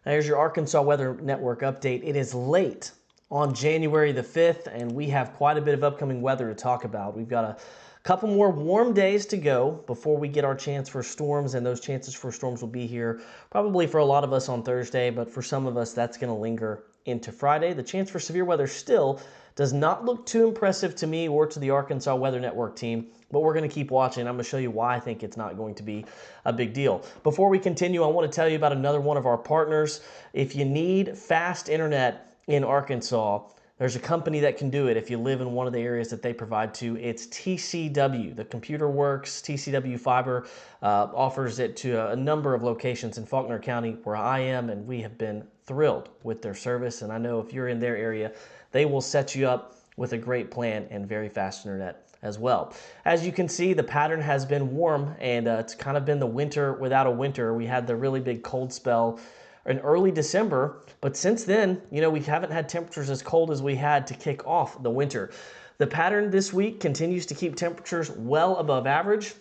There's your Arkansas Weather Network update. It is late on January the 5th, and we have quite a bit of upcoming weather to talk about. We've got a couple more warm days to go before we get our chance for storms, and those chances for storms will be here probably for a lot of us on Thursday, but for some of us, that's going to linger into Friday. The chance for severe weather still does not look too impressive to me or to the Arkansas Weather Network team, but we're going to keep watching. I'm going to show you why I think it's not going to be a big deal. Before we continue, I want to tell you about another one of our partners. If you need fast internet in Arkansas, there's a company that can do it if you live in one of the areas that they provide to. It's TCW. The Computer Works TCW Fiber offers it to a number of locations in Faulkner County where I am, and we have been thrilled with their service. And I know if you're in their area, they will set you up with a great plan and very fast internet as well. As you can see, the pattern has been warm, and it's kind of been the winter without a winter. We had the really big cold spell in early December, but since then, we haven't had temperatures as cold as we had to kick off the winter. The pattern this week continues to keep temperatures well above average,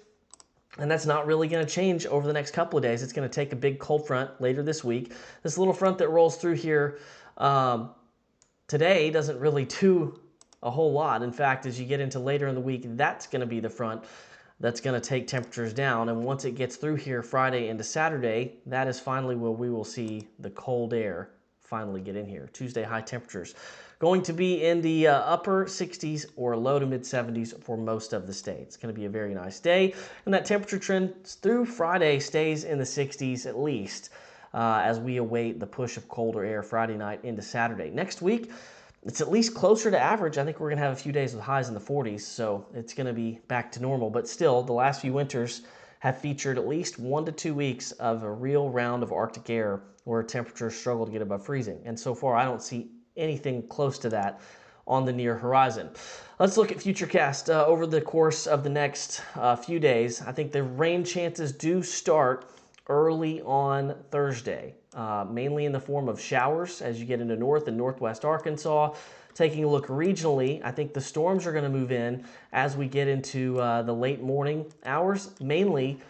and that's not really going to change over the next couple of days. It's going to take a big cold front later this week. This little front that rolls through here today doesn't really do a whole lot. In fact, as you get into later in the week, that's going to be the front that's going to take temperatures down. And once it gets through here Friday into Saturday, that is finally where we will see the cold air finally get in here. Tuesday high temperatures going to be in the upper 60s or low to mid 70s for most of the state. It's going to be a very nice day. And that temperature trend through Friday stays in the 60s at least as we await the push of colder air Friday night into Saturday. Next week, it's at least closer to average. I think we're going to have a few days with highs in the 40s, so it's going to be back to normal. But still, the last few winters have featured at least 1 to 2 weeks of a real round of Arctic air where temperatures struggle to get above freezing. And so far, I don't see anything close to that on the near horizon. Let's look at Futurecast over the course of the next few days. I think the rain chances do start early on Thursday, mainly in the form of showers as you get into north and northwest Arkansas. Taking a look regionally, I think the storms are going to move in as we get into the late morning hours, mainly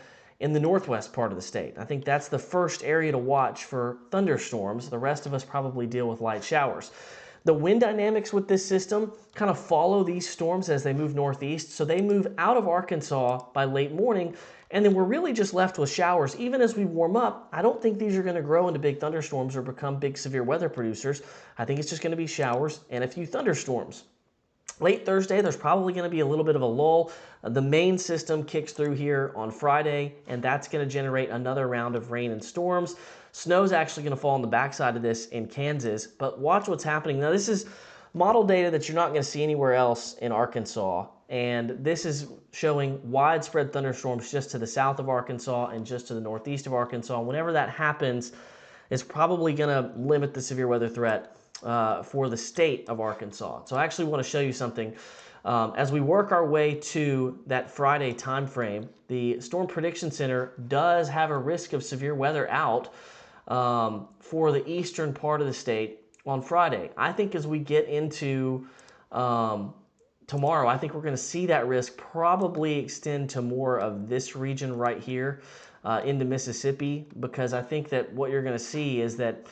in the northwest part of the state. I think that's the first area to watch for thunderstorms. The rest of us probably deal with light showers. The wind dynamics with this system kind of follow these storms as they move northeast, so they move out of Arkansas by late morning, and then we're really just left with showers. Even as we warm up, I don't think these are going to grow into big thunderstorms or become big severe weather producers. I think it's just going to be showers and a few thunderstorms. Late Thursday, there's probably going to be a little bit of a lull. The main system kicks through here on Friday, and that's going to generate another round of rain and storms. Snow's actually going to fall on the backside of this in Kansas, but watch what's happening. Now, this is model data that you're not going to see anywhere else in Arkansas, and this is showing widespread thunderstorms just to the south of Arkansas and just to the northeast of Arkansas. Whenever that happens, it's probably going to limit the severe weather threat for the state of Arkansas. So I actually want to show you something. As we work our way to that Friday time frame, the Storm Prediction Center does have a risk of severe weather out for the eastern part of the state on Friday. I think as we get into tomorrow, I think we're going to see that risk probably extend to more of this region right here into Mississippi, because I think that what you're going to see is that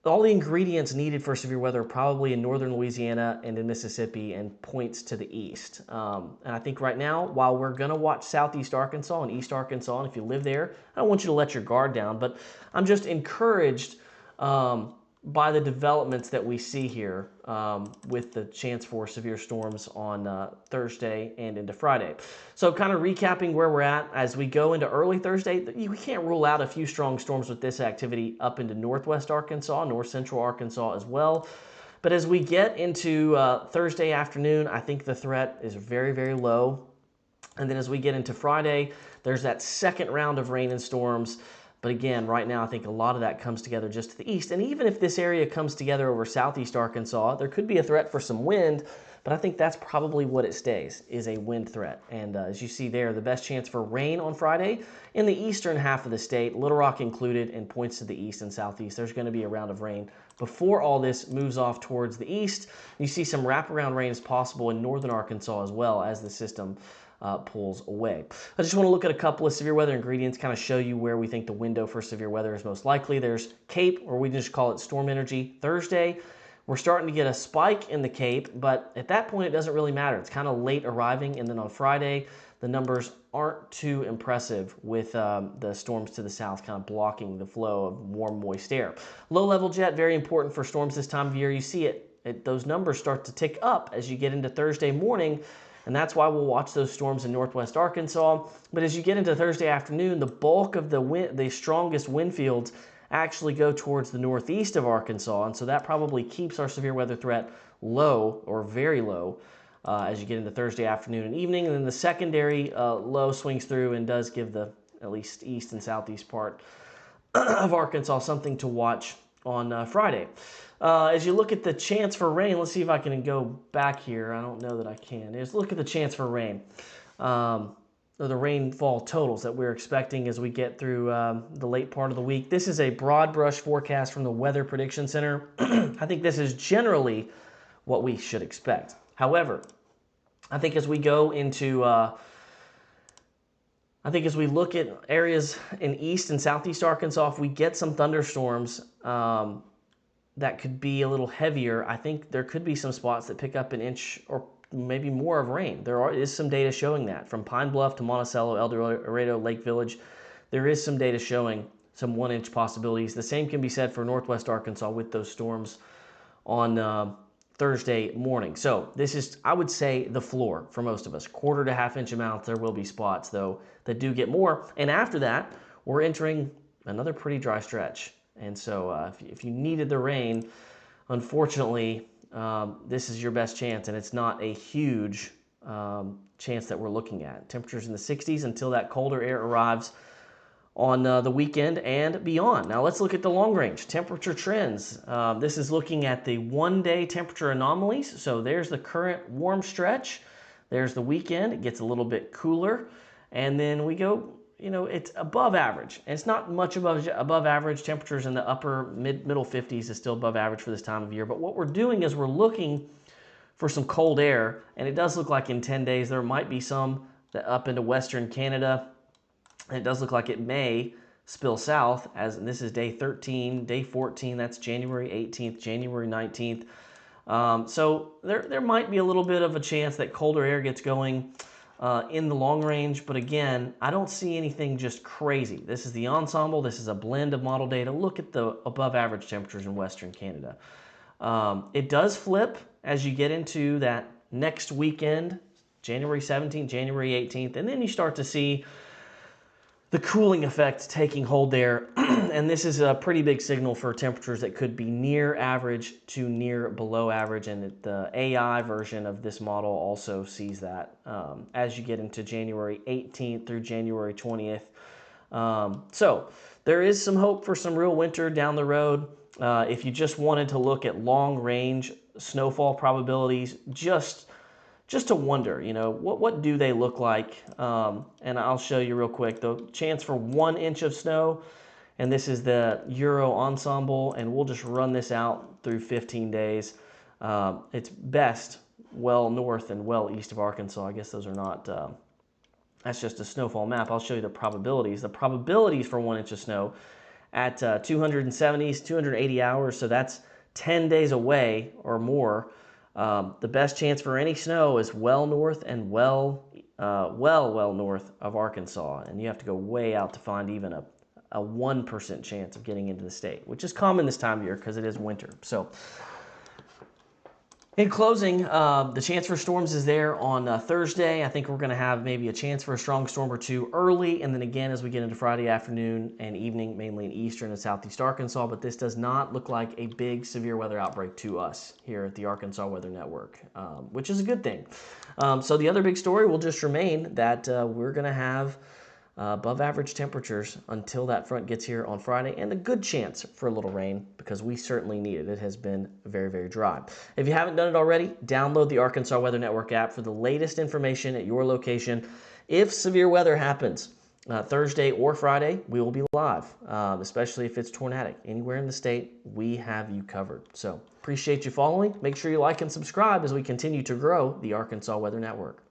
all the ingredients needed for severe weather are probably in northern Louisiana and in Mississippi and points to the east. And I think right now, while we're going to watch southeast Arkansas and east Arkansas, and if you live there, I don't want you to let your guard down, but I'm just encouraged by the developments that we see here with the chance for severe storms on Thursday and into Friday. So kind of recapping where we're at as we go into early Thursday, we can't rule out a few strong storms with this activity up into northwest Arkansas, north central Arkansas as well. But as we get into Thursday afternoon, I think the threat is very, very low. And then as we get into Friday, there's that second round of rain and storms. But again, right now, I think a lot of that comes together just to the east. And even if this area comes together over southeast Arkansas, there could be a threat for some wind, but I think that's probably what it stays, is a wind threat. And as you see there, the best chance for rain on Friday in the eastern half of the state, Little Rock included, and points to the east and southeast. There's going to be a round of rain before all this moves off towards the east. You see some wraparound rain is possible in northern Arkansas as well as the system pulls away. I just want to look at a couple of severe weather ingredients, kind of show you where we think the window for severe weather is most likely. There's Cape, or we just call it storm energy. Thursday, we're starting to get a spike in the Cape, but at that point, it doesn't really matter. It's kind of late arriving, and then on Friday, the numbers aren't too impressive with the storms to the south kind of blocking the flow of warm, moist air. Low-level jet, very important for storms this time of year. You see those numbers start to tick up as you get into Thursday morning, and that's why we'll watch those storms in northwest Arkansas. But as you get into Thursday afternoon, the bulk of the strongest wind fields actually go towards the northeast of Arkansas, and so that probably keeps our severe weather threat low or very low as you get into Thursday afternoon and evening. And then the secondary low swings through and does give the at least east and southeast part of Arkansas something to watch on Friday. As you look at the chance for rain, let's see if I can go back here. I don't know that I can. Let's look at the chance for rain. The rainfall totals that we're expecting as we get through the late part of the week. This is a broad brush forecast from the Weather Prediction Center. I think this is generally what we should expect. However, I think as we go into, as we look at areas in east and southeast Arkansas, if we get some thunderstorms that could be a little heavier, I think there could be some spots that pick up an inch or maybe more of rain. There is some data showing that. From Pine Bluff to Monticello, El Dorado, Lake Village, there is some data showing some 1-inch possibilities. The same can be said for northwest Arkansas with those storms on Thursday morning. So this is, I would say, the floor for most of us. 1/4 to 1/2 inch amounts. There will be spots, though, that do get more. And after that, we're entering another pretty dry stretch. And so if you needed the rain, unfortunately, this is your best chance, and it's not a huge chance that we're looking at. Temperatures in the 60s until that colder air arrives on the weekend and beyond. Now let's look at the long range temperature trends. This is looking at the 1-day temperature anomalies. So there's the current warm stretch. There's the weekend. It gets a little bit cooler. And then we go, it's above average. And it's not much above average. Temperatures in the upper middle 50s is still above average for this time of year. But what we're doing is we're looking for some cold air. And it does look like in 10 days there might be some that up into western Canada. And it does look like it may spill south, and this is day 13, day 14, that's January 18th, January 19th. So there might be a little bit of a chance that colder air gets going in the long range, but again, I don't see anything just crazy. This is the ensemble, this is a blend of model data. Look at the above average temperatures in western Canada. It does flip as you get into that next weekend, January 17th, January 18th, and then you start to see the cooling effect taking hold there, and this is a pretty big signal for temperatures that could be near average to near below average, and the AI version of this model also sees that as you get into January 18th through January 20th. So there is some hope for some real winter down the road. If you just wanted to look at long-range snowfall probabilities, just to wonder, what do they look like? And I'll show you real quick. The chance for 1 inch of snow, and this is the Euro ensemble, and we'll just run this out through 15 days. It's best well north and well east of Arkansas. I guess those are not, that's just a snowfall map. I'll show you the probabilities. The probabilities for 1 inch of snow at 270s, 280 hours, so that's 10 days away or more. The best chance for any snow is well north and well north of Arkansas, and you have to go way out to find even a 1% chance of getting into the state, which is common this time of year because it is winter. So in closing, the chance for storms is there on Thursday. I think we're going to have maybe a chance for a strong storm or two early, and then again as we get into Friday afternoon and evening, mainly in eastern and southeast Arkansas. But this does not look like a big severe weather outbreak to us here at the Arkansas Weather Network, which is a good thing. So the other big story will just remain that we're going to have above average temperatures until that front gets here on Friday, and a good chance for a little rain because we certainly need it. It has been very, very dry. If you haven't done it already, download the Arkansas Weather Network app for the latest information at your location. If severe weather happens Thursday or Friday, we will be live, especially if it's tornadic. Anywhere in the state, we have you covered. So appreciate you following. Make sure you like and subscribe as we continue to grow the Arkansas Weather Network.